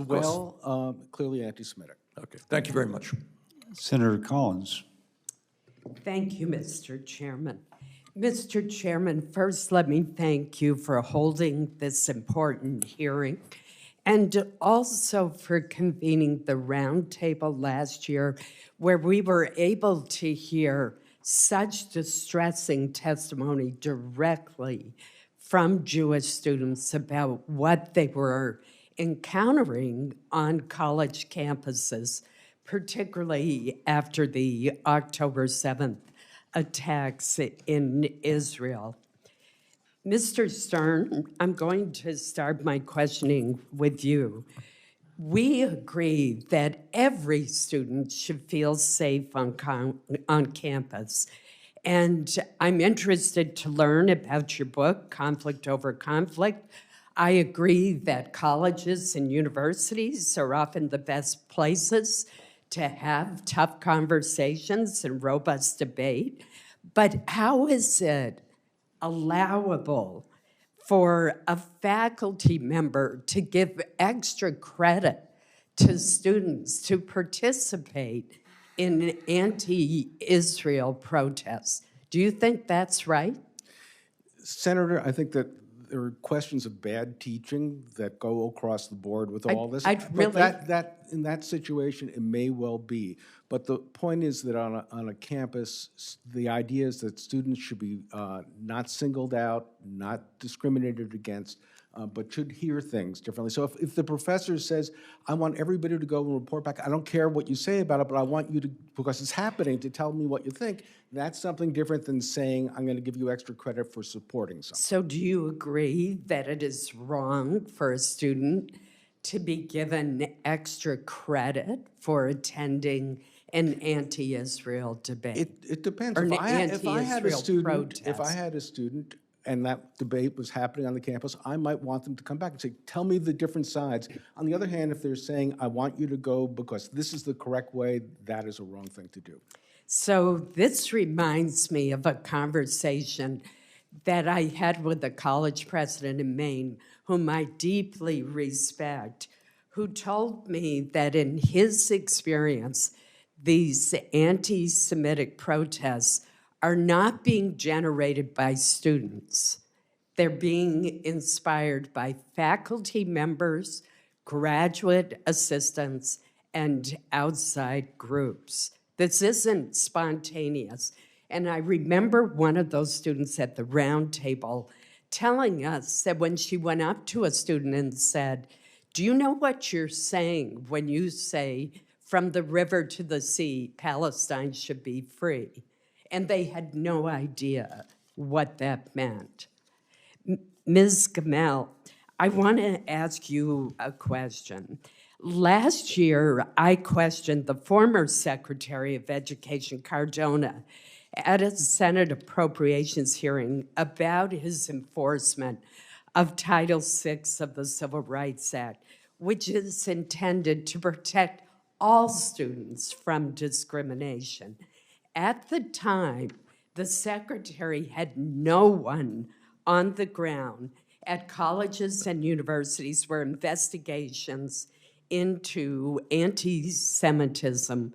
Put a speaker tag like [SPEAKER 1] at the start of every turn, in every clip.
[SPEAKER 1] Well, clearly anti-Semitic.
[SPEAKER 2] Okay, thank you very much.
[SPEAKER 3] Senator Collins.
[SPEAKER 4] Thank you, Mr. Chairman. Mr. Chairman, first let me thank you for holding this important hearing and also for convening the roundtable last year where we were able to hear such distressing testimony directly from Jewish students about what they were encountering on college campuses, particularly after the October 7th attacks in Israel. Mr. Stern, I'm going to start my questioning with you. We agree that every student should feel safe on campus. And I'm interested to learn about your book, Conflict Over Conflict. I agree that colleges and universities are often the best places to have tough conversations and robust debate. But how is it allowable for a faculty member to give extra credit to students to participate in anti-Israel protests? Do you think that's right?
[SPEAKER 1] Senator, I think that there are questions of bad teaching that go across the board with all this.
[SPEAKER 4] really-
[SPEAKER 1] But that in that situation, it may well be. But the point is that on a campus, the idea is that students should be not singled out, not discriminated against, but should hear things differently. So if the professor says, I want everybody to go and report back, I don't care what you say about it, but I want you to, because it's happening, to tell me what you think, that's something different than saying, I'm going to give you extra credit for supporting something.
[SPEAKER 4] So do you agree that it is wrong for a student to be given extra credit for attending an anti-Israel debate?
[SPEAKER 1] It depends.
[SPEAKER 4] Or
[SPEAKER 1] If
[SPEAKER 4] an
[SPEAKER 1] I had a
[SPEAKER 4] anti-Israel
[SPEAKER 1] student, if I
[SPEAKER 4] protest.
[SPEAKER 1] had a student and that debate was happening on the campus, I might want them to come back and say, tell me the different sides. On the other hand, if they're saying, I want you to go because this is the correct way, that is a wrong thing to do.
[SPEAKER 4] So this reminds me of a conversation that I had with a college president in Maine, whom I deeply respect, who told me that in his experience, these anti-Semitic protests are not being generated by students. They're being inspired by faculty members, graduate assistants, and outside groups. This isn't spontaneous. And I remember one of those students at the round table telling us that when she went up to a student and said, do you know what you're saying when you say from the river to the sea, Palestine should be free? And they had no idea what that meant. Ms. Gamel, I want to ask you a question. Last year, I questioned the former Secretary of Education, Cardona, at a Senate appropriations hearing about his enforcement of Title VI of the Civil Rights Act, which is intended to protect all students from discrimination. At the time, the Secretary had no one on the ground at colleges and universities where investigations into anti-Semitism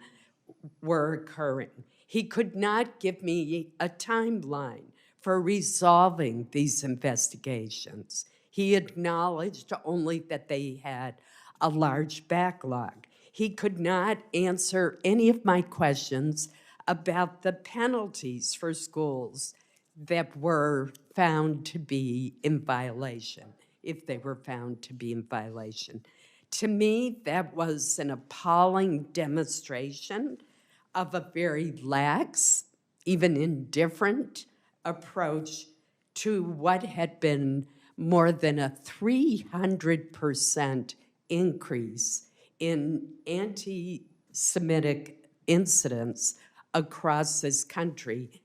[SPEAKER 4] were occurring. He could not give me a timeline for resolving these investigations. He acknowledged only that they had a large backlog. He could not answer any of my questions about the penalties for schools that were found to be in violation, if they were found to be in violation. To me, that was an appalling demonstration of a very lax, even indifferent approach to what had been more than a 300% increase in anti-Semitic incidents across this country,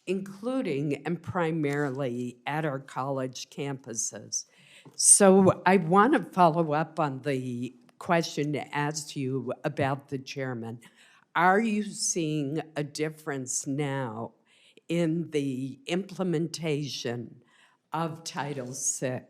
[SPEAKER 4] including and primarily at our college campuses. So I want to follow up on the question asked you about the chairman. Are you seeing a difference now in the implementation of Title VI?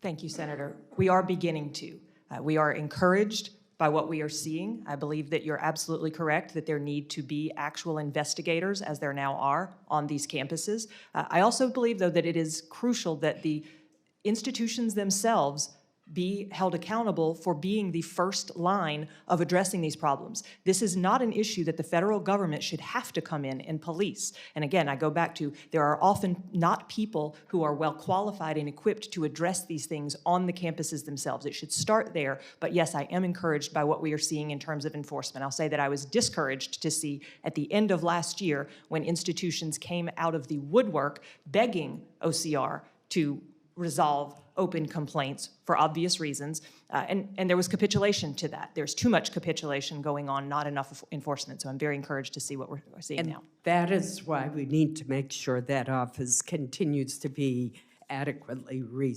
[SPEAKER 2] Thank you, Senator. We are beginning to. We are encouraged by what we are seeing. I believe that you're absolutely correct that there need to be actual investigators, as there now are, on these campuses. I also believe, though, that it is crucial that the institutions themselves be held accountable for being the first line of addressing these problems. This is not an issue that the federal government should have to come in and police. And again, I go back to, there are often not people who are well qualified and equipped to address these things on the campuses themselves. It should start there, but yes, I am encouraged by what we are seeing in terms of enforcement. I'll say that I was discouraged to see at the end of last year when institutions came out of the woodwork begging OCR to resolve open complaints for obvious reasons, and there was capitulation to that. There's too much capitulation going on, not enough enforcement, so I'm very encouraged to see what we're seeing now.
[SPEAKER 4] That is why we need to make sure that office continues to be adequately resourced.